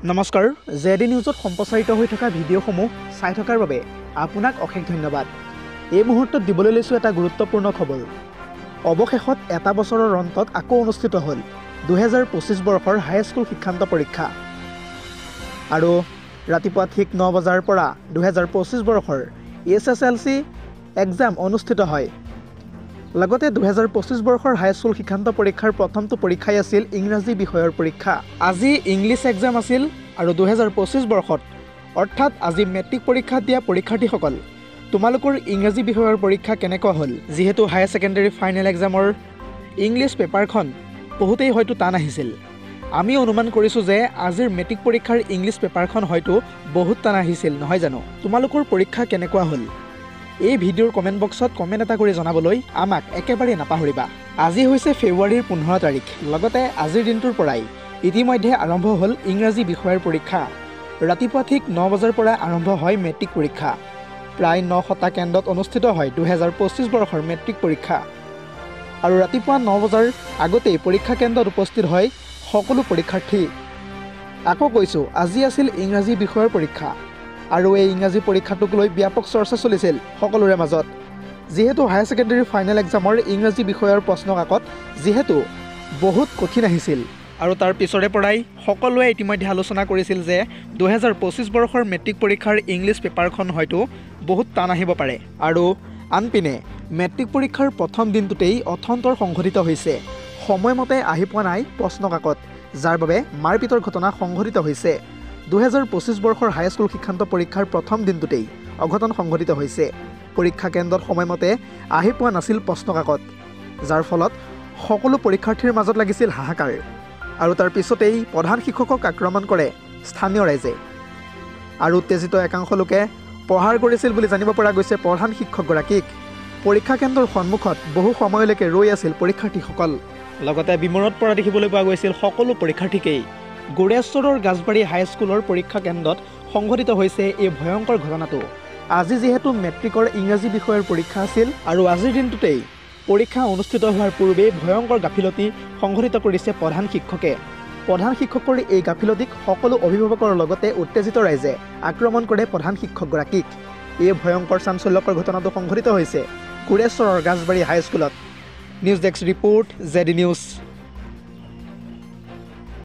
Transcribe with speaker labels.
Speaker 1: নমস্কাৰ জেডি নিউজত সম্প্ৰচাৰিত হৈ থকা ভিডিঅ'সমূহ চাই থকাৰ বাবে আপোনাক অশেষ ধন্যবাদ। এই মুহূৰ্তত দিবলৈ লৈছোঁ এটা গুৰুত্বপূৰ্ণ খবৰ। অৱশেষত এটা বছৰৰ অন্তত আকৌ অনুষ্ঠিত হ'ল 2025 বৰ্ষৰ হাইস্কুল শিক্ষান্ত পৰীক্ষা। আৰু ৰাতিপুৱা ঠিক 9 বজাৰ পৰা 2025 বৰ্ষৰ SSLC এক্সাম অনুষ্ঠিত হয়। লগতে 2025 বৰ্ষৰ হাইস্কুল শিক্ষান্ত পৰীক্ষাৰ প্ৰথমটো পৰীক্ষাই আছিল ইংৰাজী বিষয়ৰ পৰীক্ষা। আজি ইংলিছ এক্সাম আছিল আৰু 2025 বৰ্ষত অৰ্থাৎ আজি মেট্ৰিক পৰীক্ষা দিয়া পৰীক্ষাৰ্থীসকল তোমালোকৰ ইংৰাজী বিষয়ৰ পৰীক্ষা কেনেকুৱা হ'ল? যিহেতু হায়াৰ ছেকেণ্ডাৰী ফাইনেল এক্সামৰ ইংলিছ পেপাৰখন বহুতেই হয়তো টান আহিছিল। আমি অনুমান কৰিছোঁ যে আজিৰ মেট্ৰিক পৰীক্ষাৰ ইংলিছ পেপাৰখন হয়তো বহুত টান আহিছিল, নহয় জানো? তোমালোকৰ পৰীক্ষা কেনেকুৱা হ'ল? এই ভিডিঅ'ৰ কমেণ্ট বক্সত কমেণ্ট এটা কৰি জনাবলৈ আমাক একেবাৰে নাপাহৰিবা। আজি হৈছে ফেব্ৰুৱাৰীৰ 15 তাৰিখ। লগতে আজিৰ দিনটোৰ পৰাই ইতিমধ্যে আৰম্ভ হ'ল ইংৰাজী বিষয়ৰ পৰীক্ষা। ৰাতিপুৱা ঠিক 9 বজাৰ পৰা আৰম্ভ হয় মেট্ৰিক পৰীক্ষা। প্ৰায় 900টা কেন্দ্ৰত অনুষ্ঠিত হয় 2025 বৰ্ষৰ মেট্ৰিক পৰীক্ষা। আৰু ৰাতিপুৱা 9 বজাৰ আগতেই পৰীক্ষা কেন্দ্ৰত উপস্থিত হয় সকলো পৰীক্ষাৰ্থী। আকৌ কৈছোঁ, আজি আছিল ইংৰাজী বিষয়ৰ পৰীক্ষা। আৰু এই ইংৰাজী পৰীক্ষাটোক লৈ ব্যাপক চৰ্চা চলিছিল সকলোৰে মাজত। যিহেতু হায়াৰ ছেকেণ্ডাৰী ফাইনেল এক্সামৰ ইংৰাজী বিষয়ৰ প্ৰশ্নকাকত যিহেতু বহুত কঠিন আহিছিল, আৰু তাৰ পিছৰে পৰাই সকলোৱে ইতিমধ্যে আলোচনা কৰিছিল যে 2025 বৰ্ষৰ মেট্ৰিক পৰীক্ষাৰ ইংলিছ পেপাৰখন হয়তো বহুত টান আহিব পাৰে। আৰু আনপিনে মেট্ৰিক পৰীক্ষাৰ প্ৰথম দিনটোতেই অথন্তৰ সংঘটিত হৈছে। সময়মতে আহি পোৱা নাই প্ৰশ্নকাকত, যাৰ বাবে মাৰপিটৰ ঘটনা সংঘটিত হৈছে। 2025 বৰ্ষৰ হাইস্কুল শিক্ষান্ত পৰীক্ষাৰ প্ৰথম দিনটোতেই অঘটন সংঘটিত হৈছে। পৰীক্ষা কেন্দ্ৰত সময়মতে আহি পোৱা নাছিল প্ৰশ্নকাকত, যাৰ ফলত সকলো পৰীক্ষাৰ্থীৰ মাজত লাগিছিল হাহাকাৰ। আৰু তাৰ পিছতেই প্ৰধান শিক্ষকক আক্ৰমণ কৰে স্থানীয় ৰাইজে। আৰু উত্তেজিত একাংশ লোকে প্ৰহাৰ কৰিছিল বুলি জানিব পৰা গৈছে প্ৰধান শিক্ষকগৰাকীক। পৰীক্ষা কেন্দ্ৰৰ সন্মুখত বহু সময়লৈকে ৰৈ আছিল পৰীক্ষাৰ্থীসকল। লগতে বিমূৰত পৰা দেখিবলৈ পোৱা গৈছিল সকলো পৰীক্ষাৰ্থীকেই। গোৰেশ্বৰৰ গাছবাৰী হাইস্কুলৰ পৰীক্ষা কেন্দ্ৰত সংঘটিত হৈছে এই ভয়ংকৰ ঘটনাটো। আজি যিহেতু মেট্ৰিকৰ ইংৰাজী বিষয়ৰ পৰীক্ষা আছিল, আৰু আজিৰ দিনটোতেই পৰীক্ষা অনুষ্ঠিত হোৱাৰ পূৰ্বেই ভয়ংকৰ গাফিলতি সংঘটিত কৰিছে প্ৰধান শিক্ষকে। প্ৰধান শিক্ষকৰ এই গাফিলতিক সকলো অভিভাৱকৰ লগতে উত্তেজিত ৰাইজে আক্ৰমণ কৰে প্ৰধান শিক্ষকগৰাকীক। এই ভয়ংকৰ চাঞ্চল্যকৰ ঘটনাটো সংঘটিত হৈছে গোৰেশ্বৰৰ গাছবাৰী হাইস্কুলত। News desk report, JD news.